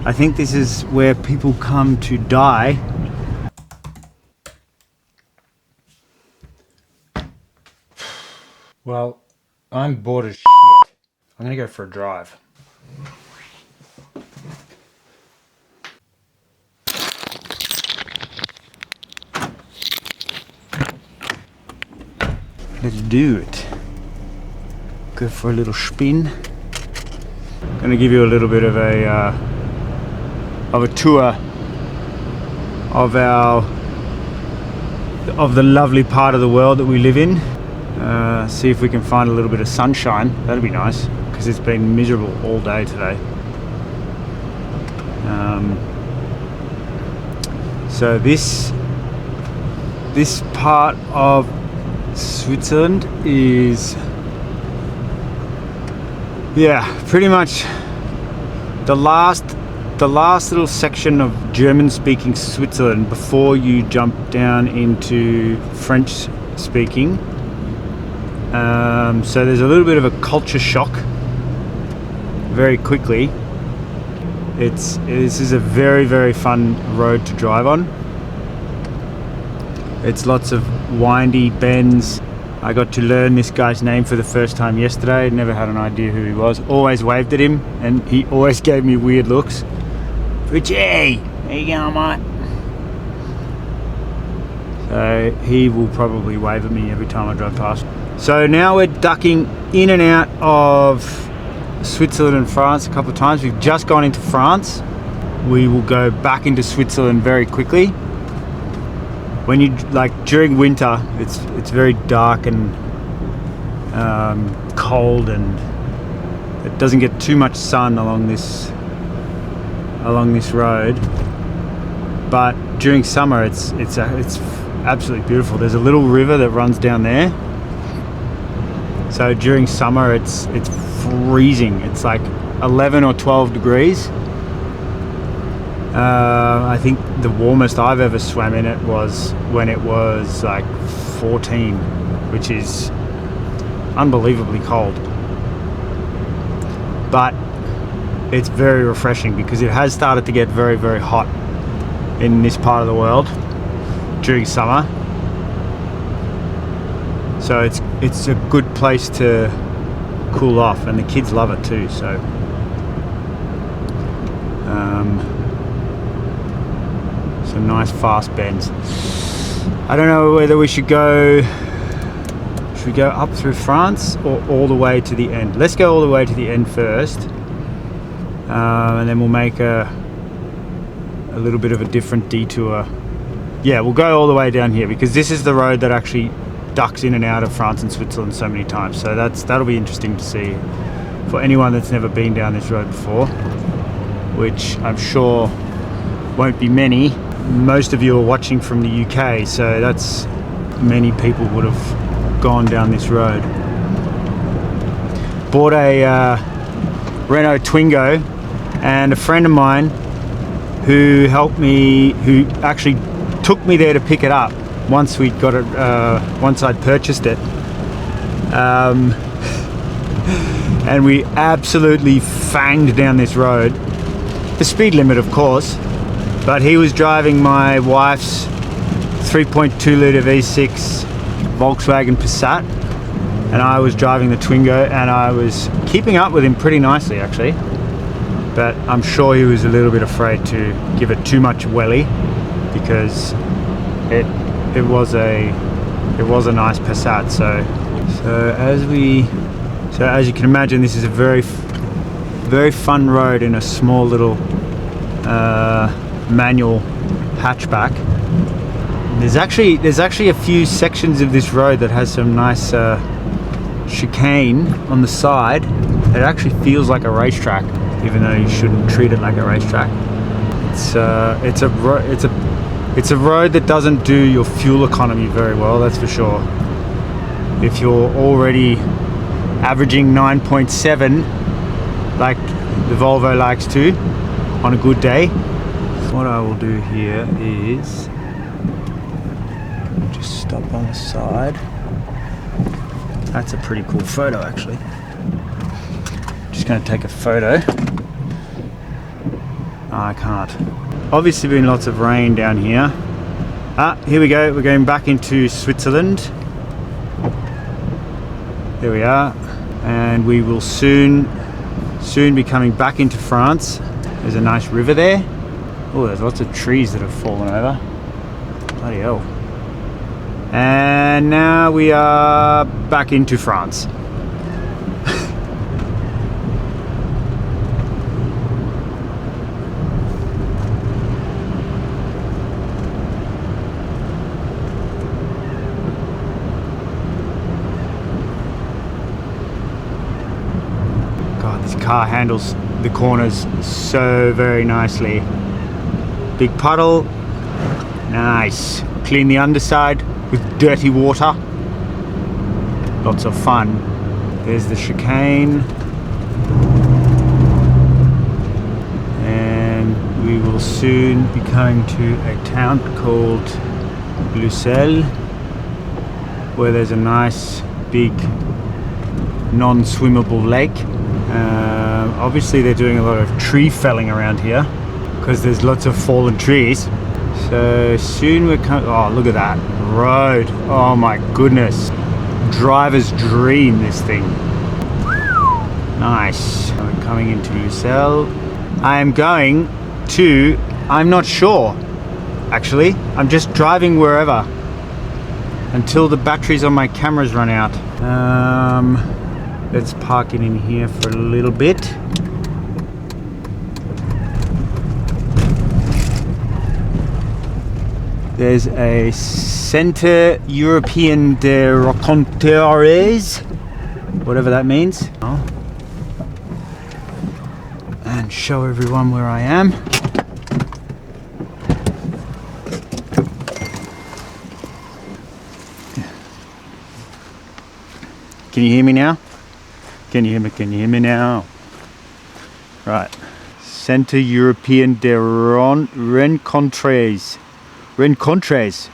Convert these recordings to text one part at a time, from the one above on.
I think this is where people come to die. Well, I'm bored as shit. I'm gonna go for a drive. Let's do it. Go for a little spin. Gonna give you a little bit of a tour of the lovely part of the world that we live in. See if we can find a little bit of sunshine. That'd be nice, because it's been miserable all day today. So this part of Switzerland is, yeah, pretty much the last little section of German-speaking Switzerland before you jump down into French-speaking. So there's a little bit of a culture shock very quickly. This is a very, very fun road to drive on. It's lots of windy bends. I got to learn this guy's name for the first time yesterday. Never had an idea who he was. Always waved at him and he always gave me weird looks. Richie, how you going, mate? So he will probably wave at me every time I drive past. So now we're ducking in and out of Switzerland and France a couple of times. We've just gone into France. We will go back into Switzerland very quickly. When you, like, during winter, it's very dark and cold, and it doesn't get too much sun along this road. But during summer, it's absolutely beautiful. There's a little river that runs down there. So during summer, it's freezing. It's like 11 or 12 degrees. I think the warmest I've ever swam in it was when it was like 14, which is unbelievably cold. But it's very refreshing because it has started to get very, very hot in this part of the world during summer. So it's a good place to cool off, and the kids love it too. So some nice fast bends. I don't know whether we should go. Should we go up through France or all the way to the end? Let's go all the way to the end first, and then we'll make a little bit of a different detour. Yeah, we'll go all the way down here because this is the road that actually ducks in and out of France and Switzerland so many times. So that'll be interesting to see for anyone that's never been down this road before, which I'm sure won't be many. Most of you are watching from the UK, so that's many people would have gone down this road. Bought a Renault Twingo, and a friend of mine who actually took me there to pick it up once we'd got it, once I'd purchased it, and we absolutely fanged down this road. The speed limit, of course, but he was driving my wife's 3.2 litre V6 Volkswagen Passat, and I was driving the Twingo, and I was keeping up with him pretty nicely actually, but I'm sure he was a little bit afraid to give it too much welly because it was a nice Passat. So as you can imagine, this is a very, very fun road in a small little manual hatchback. There's actually a few sections of this road that has some nice chicane on the side. It actually feels like a racetrack, even though you shouldn't treat it like a racetrack. It's a road that doesn't do your fuel economy very well, that's for sure. If you're already averaging 9.7 like the Volvo likes to on a good day, what I will do here is just stop on the side. That's a pretty cool photo actually. Just going to take a photo I can't. Obviously been lots of rain down here. Here we go. We're going back into Switzerland. There we are. And we will soon be coming back into France. There's a nice river there. Oh, there's lots of trees that have fallen over. Bloody hell. And now we are back into France. God, this car handles the corners so very nicely. Big puddle. Nice. Clean the underside with dirty water. Lots of fun. There's the chicane. And we will soon be coming to a town called Lucelle, where there's a nice big non-swimmable lake. Obviously they're doing a lot of tree felling around here because there's lots of fallen trees. So soon we're coming. Oh, look at that road. Oh my goodness. Driver's dream, this thing. Nice. We're coming into Lucelle. I am going to, I'm not sure actually. I'm just driving wherever until the batteries on my cameras run out. Let's park it in here for a little bit. There's a Centre Européen de Raconteurs, whatever that means. And show everyone where I am. Can you hear me now? Can you hear me? Can you hear me now? Right. Centre Européen de Rencontres. Rencontres.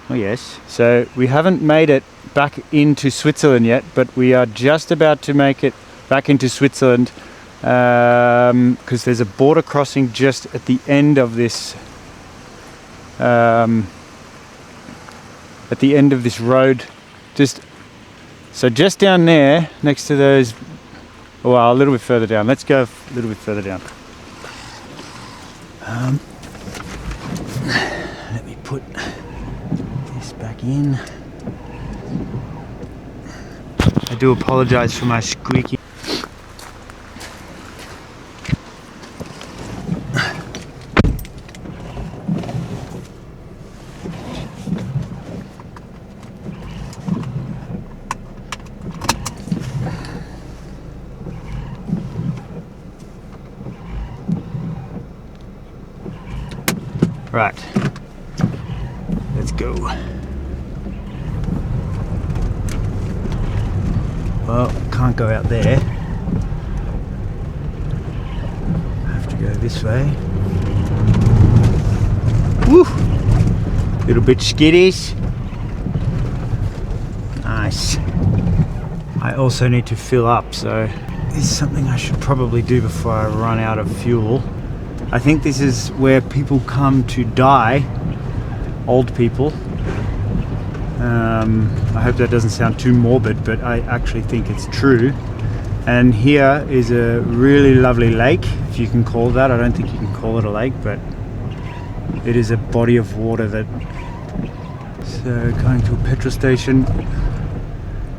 Oh yes. So we haven't made it back into Switzerland yet, but we are just about to make it back into Switzerland because there's a border crossing just at the end of this road. Just down there next to those. Well, a little bit further down. Let's go a little bit further down. Let me put this back in. I do apologize for my squeaky. Right, let's go. Well, can't go out there. I have to go this way. Woo! Little bit skittish. Nice. I also need to fill up, so this is something I should probably do before I run out of fuel. I think this is where people come to die, old people. I hope that doesn't sound too morbid, but I actually think it's true. And here is a really lovely lake, if you can call that. I don't think you can call it a lake, but it is a body of water that... So going to a petrol station.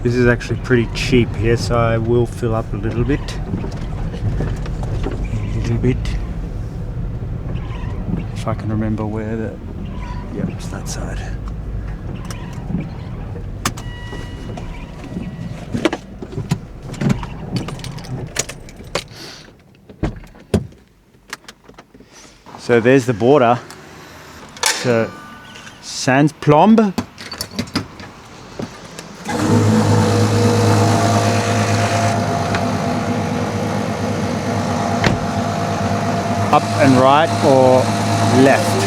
This is actually pretty cheap here, so I will fill up a little bit. If I can remember where the... Yep, it's that side. So there's the border. So Saint-Plombe. Up and right or left?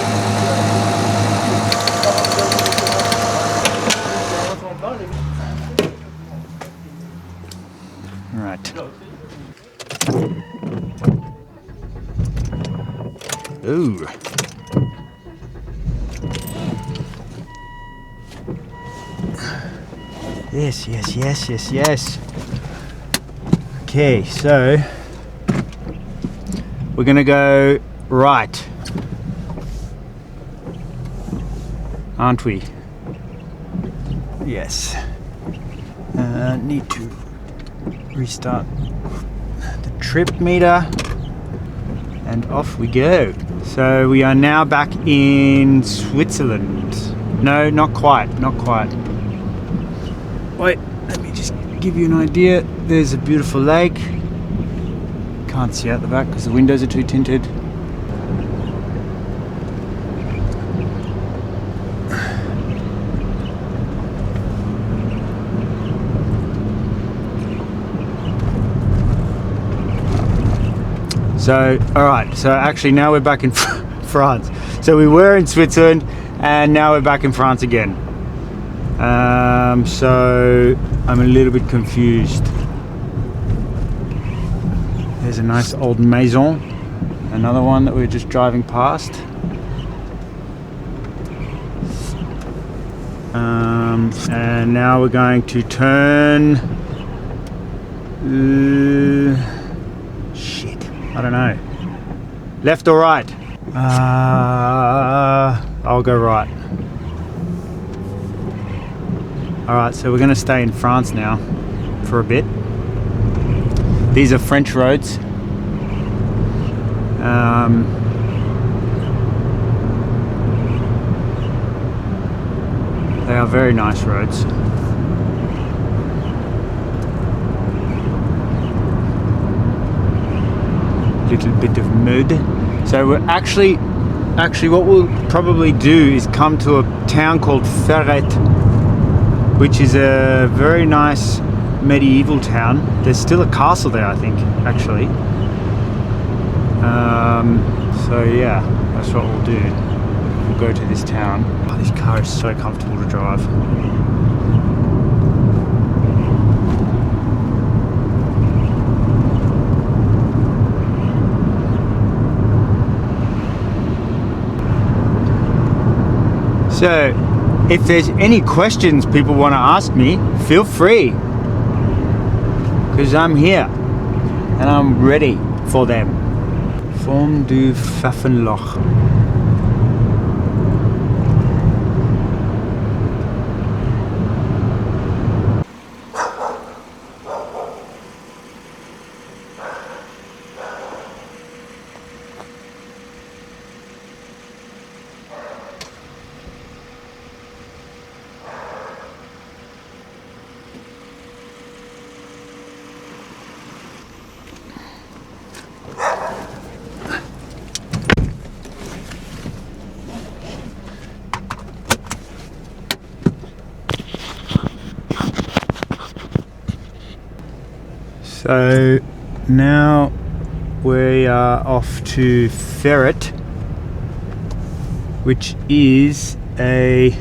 Right. Ooh. Yes, yes, yes, yes, yes. Okay, so we're gonna go right, aren't we? Yes. Need to restart the trip meter, and off we go. So we are now back in Switzerland. No, not quite, not quite. Wait, let me just give you an idea. There's a beautiful lake. Can't see out the back because the windows are too tinted. So, alright, so actually now we're back in France. So we were in Switzerland and now we're back in France again. So I'm a little bit confused. There's a nice old maison, another one that we're just driving past. And now we're going to turn. Shit, I don't know. Left or right? I'll go right. Alright, so we're going to stay in France now for a bit. These are French roads. They are very nice roads. Little bit of mud. So we're actually what we'll probably do is come to a town called Ferret, which is a very nice medieval town. There's still a castle there, I think, actually. So yeah, that's what we'll do. We'll go to this town. Oh, this car is so comfortable to drive. So, if there's any questions people want to ask me, feel free. Because I'm here and I'm ready for them. Form du Pfaffenloch. So now we are off to Ferret, which is a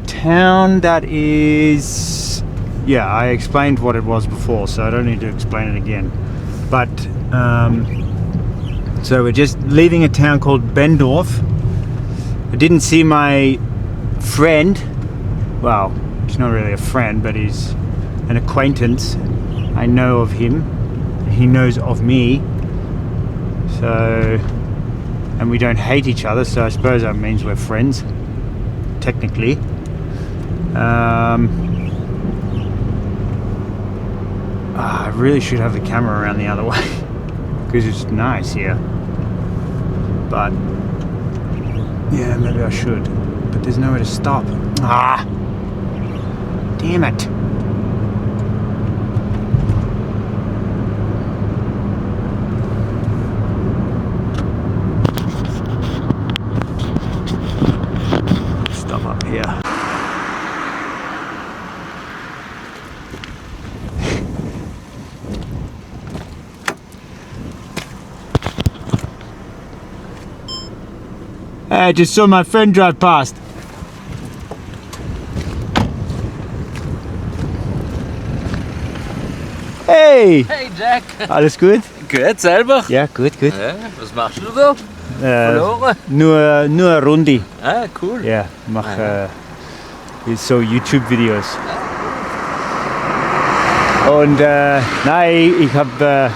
town that is, yeah, I explained what it was before, so I don't need to explain it again. But so we're just leaving a town called Bendorf. I didn't see my friend. Well, he's not really a friend, but he's an acquaintance. I know of him, he knows of me. So, and we don't hate each other, so I suppose that means we're friends, technically. I really should have the camera around the other way because it's nice here. But yeah, maybe I should. But there's nowhere to stop. Ah, damn it. Stop up here. I just saw my friend drive past. Hey! Hey Jack! Alles gut? Gut, selber? Ja, gut. Ja, was machst du da? Verloren? Nur eine Runde. Ah, cool. Ja, mach so YouTube-Videos. Und nein, ich habe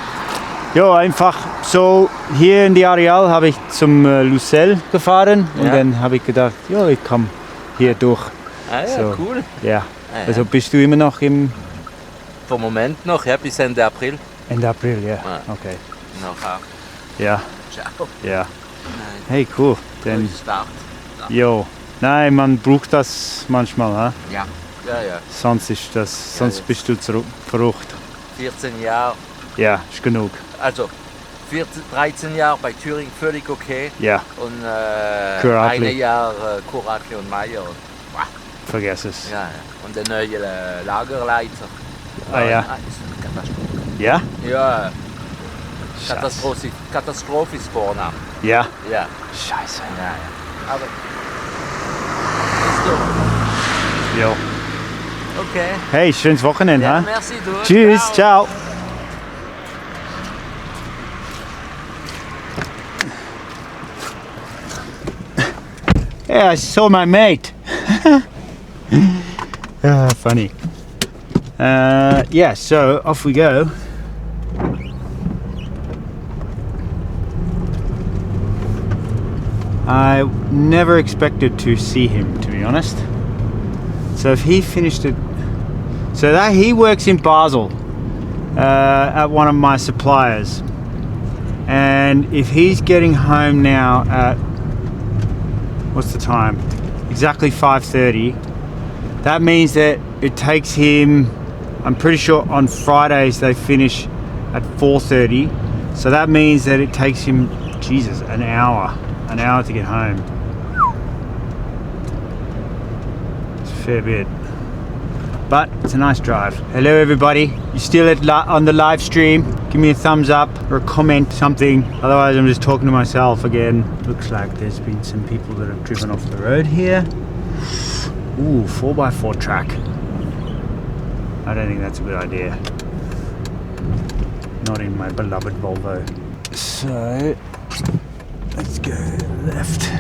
ja einfach so hier in die Areal habe ich zum Lucelle gefahren und Ja. dann habe ich gedacht, ja, ich komme hier durch. Ah ja, So. cool. Ja. ja. Also bist du immer noch im Vom Moment noch, ja, bis Ende April. Ende April, ja. Ah. Okay. Nachher. Ja, Ciao. ja. Hey, cool. Dann, Start. jo. Nein, man braucht das manchmal, ha? Ja. Ja. Sonst ist das, sonst Ja. bist du verrückt. 14 Jahre, Ja, ist genug. also 13 Jahre bei Thüringen völlig okay. Ja, Und Kuratli. ein Jahr Kuratli und Meier. vergiss es. Ja. Und der neue Lagerleiter. Ah ja. Ist eine Katastrophe. Ja? Ja, Scheiße. Katastrophe ist Vorname. Ja. Ja. Scheiße. Ja. Aber ist doch. Jo. Okay. Hey, schönes Wochenende, Ja, ha? merci, du. Tschüss, ciao. Yeah, I saw my mate. Funny. Yeah, so off we go. I never expected to see him, to be honest. So if he finished it, so that he works in Basel at one of my suppliers, and if he's getting home now at what's the time? Exactly 5:30. That means that it takes him. I'm pretty sure on Fridays they finish at 4:30. So that means that it takes him, Jesus, an hour to get home. It's a fair bit, but it's a nice drive. Hello everybody, you still on the live stream? Give me a thumbs up or a comment, something. Otherwise I'm just talking to myself again. Looks like there's been some people that have driven off the road here. Ooh, 4x4 track. I don't think that's a good idea. Not in my beloved Volvo. So let's go left.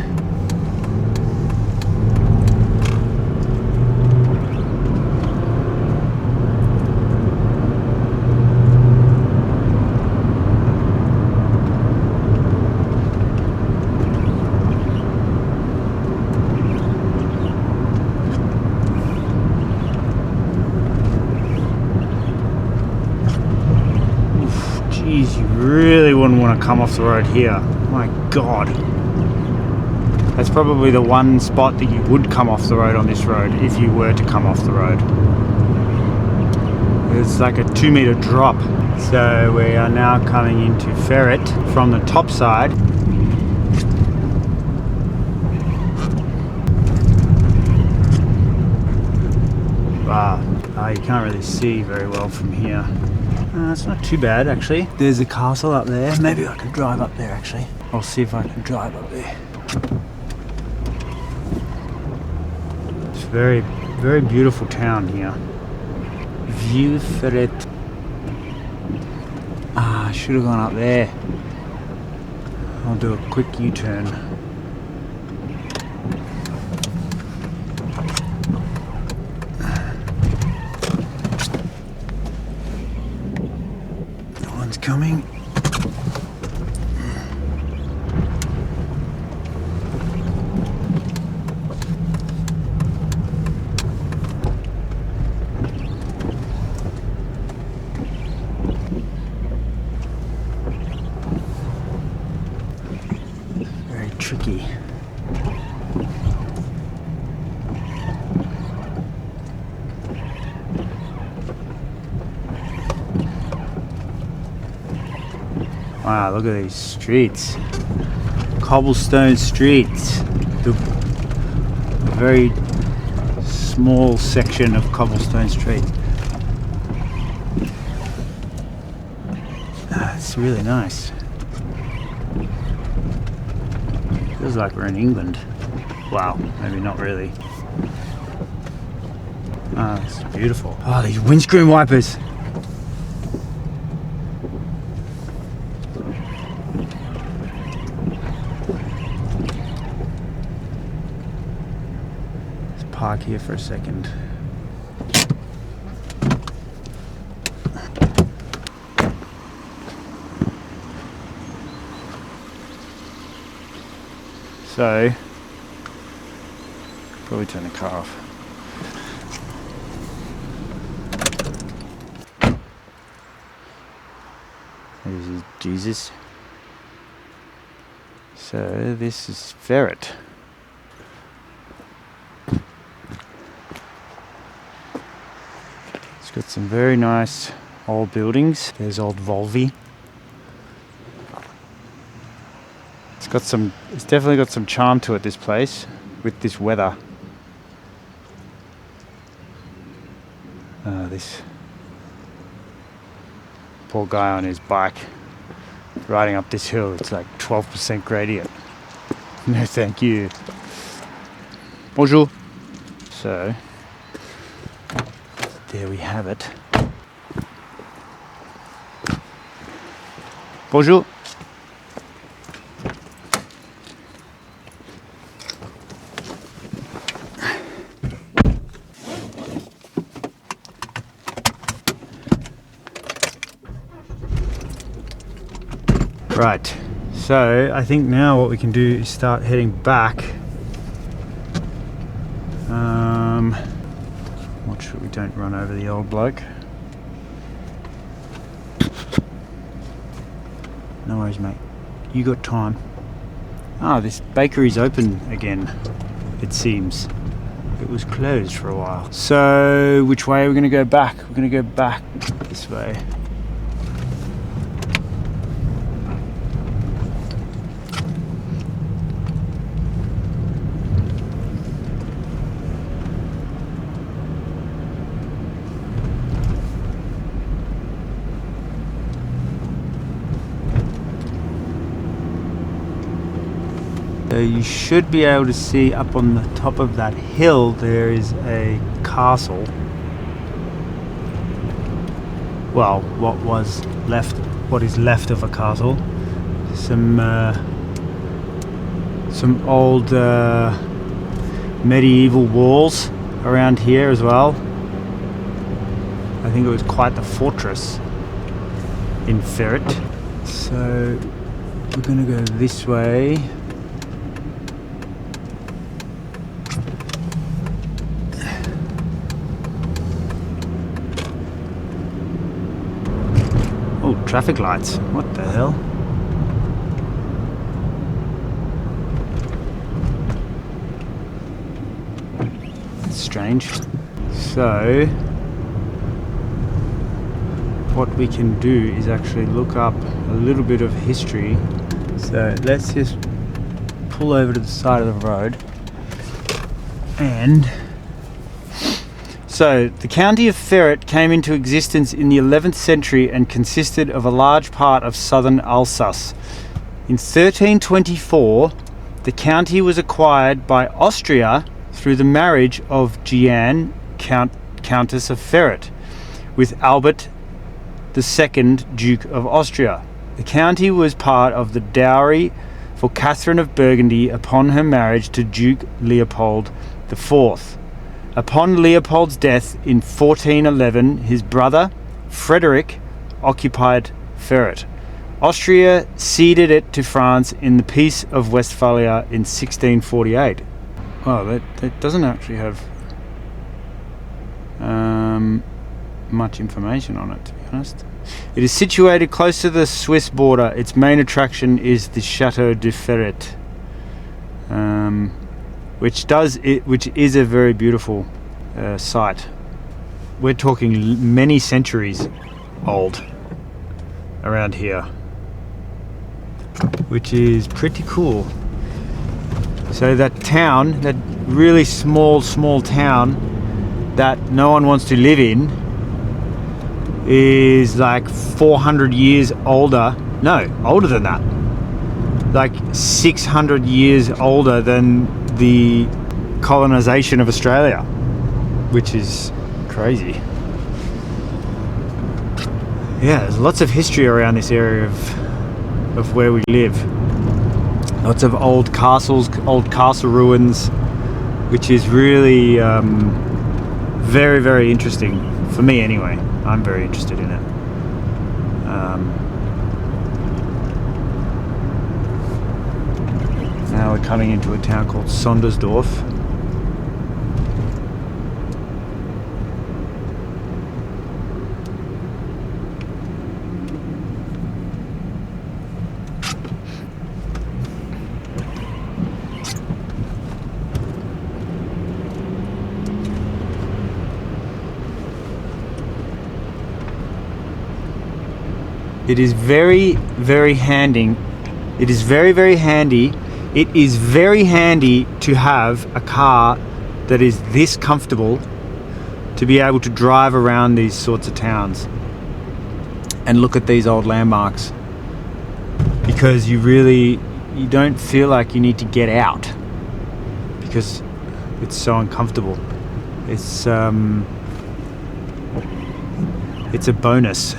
Jeez, you really wouldn't want to come off the road here. My God. That's probably the one spot that you would come off the road on this road if you were to come off the road. It's like a 2-meter drop. So we are now coming into Ferret from the top side. Wow, you can't really see very well from here. It's not too bad actually. There's a castle up there. Maybe I could drive up there actually. I'll see if I can drive up there. It's very, very beautiful town here. Villeferet. I should have gone up there. I'll do a quick U-turn. Coming. Very tricky. Wow, look at these streets. Cobblestone streets. The very small section of cobblestone street. It's really nice. Feels like we're in England. Wow, maybe not really. It's beautiful. Oh, these windscreen wipers. park here for a second. So, probably turn the car off. There's Jesus. So this is Ferret. It's got some very nice old buildings. There's old Volvi. It's definitely got some charm to it, this place, with this weather. This poor guy on his bike riding up this hill. It's like 12% gradient. No thank you. Bonjour. So there we have it. Bonjour. Right, so I think now what we can do is start heading back. Watch sure we don't run over the old bloke. No worries, mate. You got time. Ah, this bakery's open again, it seems. It was closed for a while. So, which way are we going to go back? We're going to go back this way. So you should be able to see up on the top of that hill there is a castle. Well, what is left of a castle. Some old medieval walls around here as well. I think it was quite the fortress in Ferret. So we're gonna go this way. Oh, traffic lights. What the hell? That's strange. So, what we can do is actually look up a little bit of history. So, let's just pull over to the side of the road. And so, the county of Ferret came into existence in the 11th century and consisted of a large part of southern Alsace. In 1324, the county was acquired by Austria through the marriage of Jeanne, Countess of Ferret, with Albert II, Duke of Austria. The county was part of the dowry for Catherine of Burgundy upon her marriage to Duke Leopold IV. Upon Leopold's death in 1411, his brother, Frederick, occupied Ferret. Austria ceded it to France in the Peace of Westphalia in 1648. Oh, that doesn't actually have much information on it, to be honest. It is situated close to the Swiss border. Its main attraction is the Chateau de Ferret. Which is a very beautiful site. We're talking many centuries old around here, which is pretty cool. So that town, that really small town that no one wants to live in, is like 400 years older. No, older than that. Like 600 years older than the colonization of Australia, which is crazy. Yeah, there's lots of history around this area of where we live. Lots of old castles, old castle ruins, which is really very, very interesting for me anyway. I'm very interested in it. Now we're coming into a town called Sondersdorf. It is very, very handy. It is very, very handy. It is very handy to have a car that is this comfortable to be able to drive around these sorts of towns and look at these old landmarks, because you don't feel like you need to get out because it's so uncomfortable. It's a bonus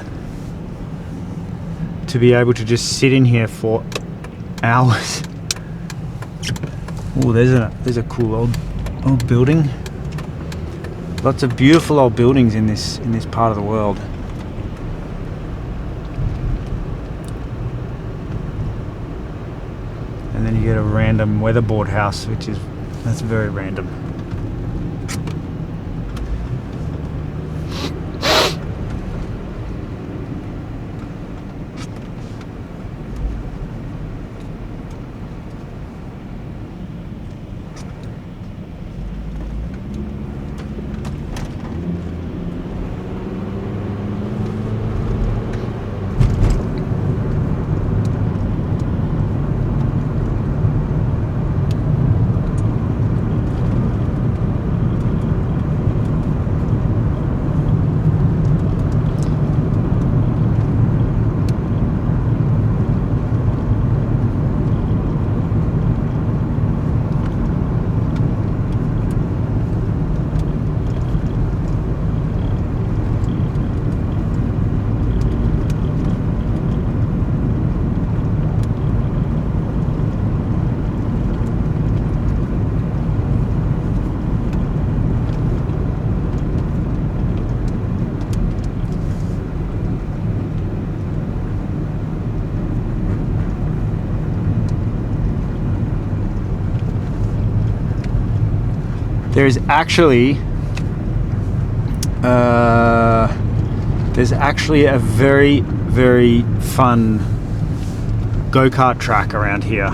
to be able to just sit in here for hours. Oh, there's a cool old building. Lots of beautiful old buildings in this part of the world. And then you get a random weatherboard house, that's very random. There's actually a very, very fun go-kart track around here,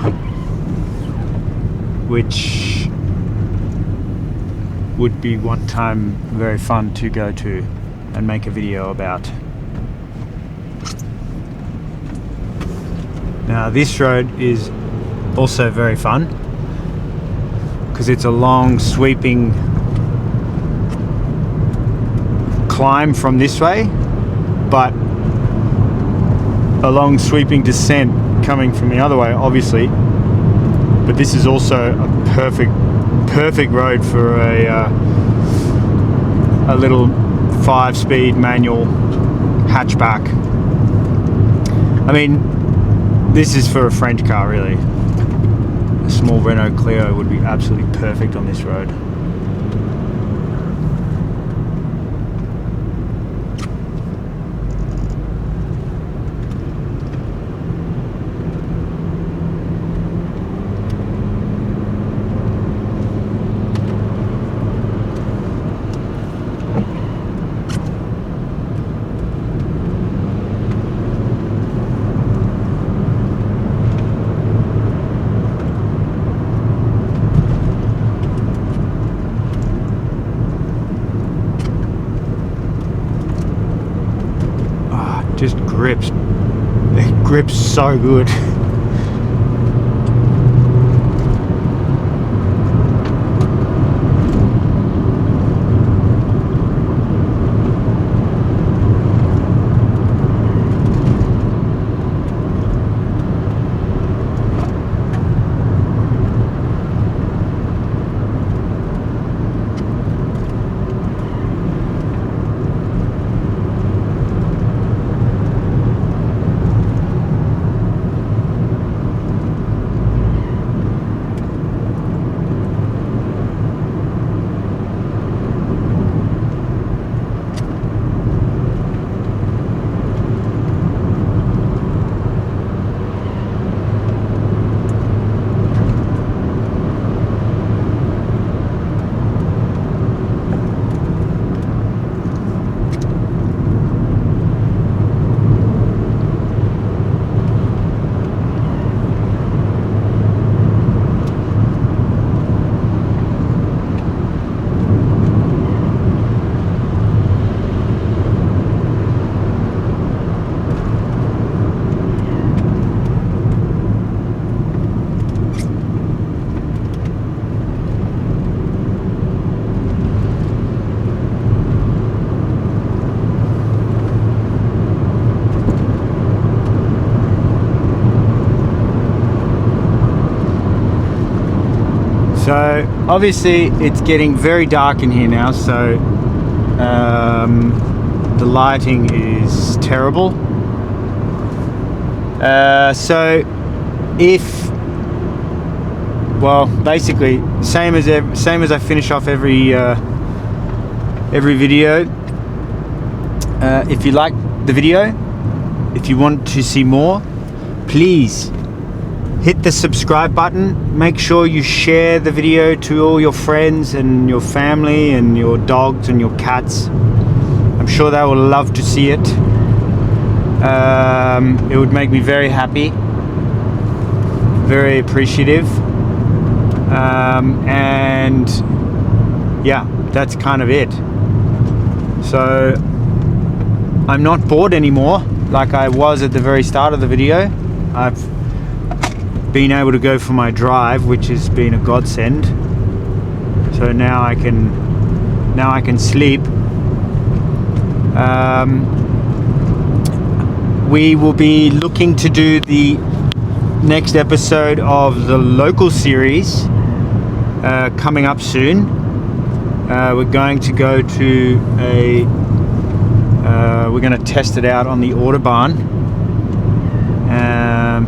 which would be one time very fun to go to and make a video about. Now this road is also very fun because it's a long sweeping climb from this way, but a long sweeping descent coming from the other way, obviously. But this is also a perfect road for a little 5-speed manual hatchback. I mean, this is for a French car, really. A small Renault Clio would be absolutely perfect on this road. Just grips. It grips so good. So obviously it's getting very dark in here now, so the lighting is terrible. So if, well, basically same as I finish off every video. If you like the video, if you want to see more, please hit the subscribe button. Make sure you share the video to all your friends and your family and your dogs and your cats. I'm sure they will love to see it. It would make me very happy, very appreciative. And yeah, that's kind of it. So I'm not bored anymore like I was at the very start of the video. I've been able to go for my drive, which has been a godsend. So now I can sleep. We will be looking to do the next episode of the local series coming up soon. We're going to go to we're going to test it out on the Autobahn.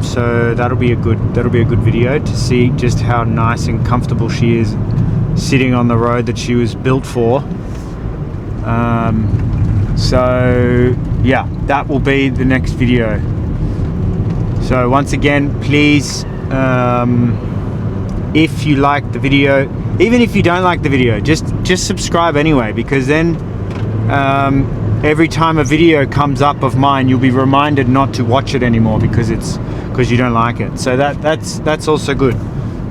So that'll be a good video to see just how nice and comfortable she is sitting on the road that she was built for. So yeah, that will be the next video. So once again, please, if you like the video, even if you don't like the video, just subscribe anyway, because then every time a video comes up of mine, you'll be reminded not to watch it anymore because you don't like it. So that's also good.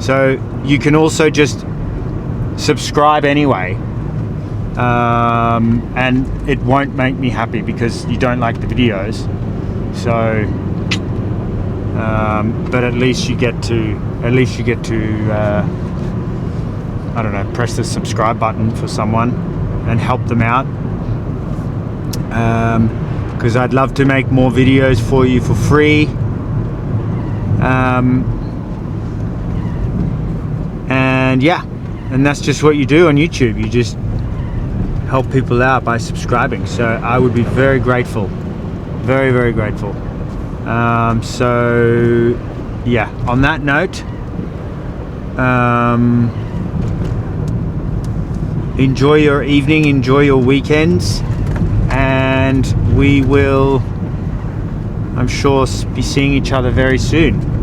So you can also just subscribe anyway, and it won't make me happy because you don't like the videos. So but at least you get to I don't know, press the subscribe button for someone and help them out, because I'd love to make more videos for you for free. And yeah, and that's just what you do on YouTube. You just help people out by subscribing. So I would be very grateful, very, very grateful. So yeah, on that note, enjoy your evening, enjoy your weekends, and we will, I'm sure, be seeing each other very soon.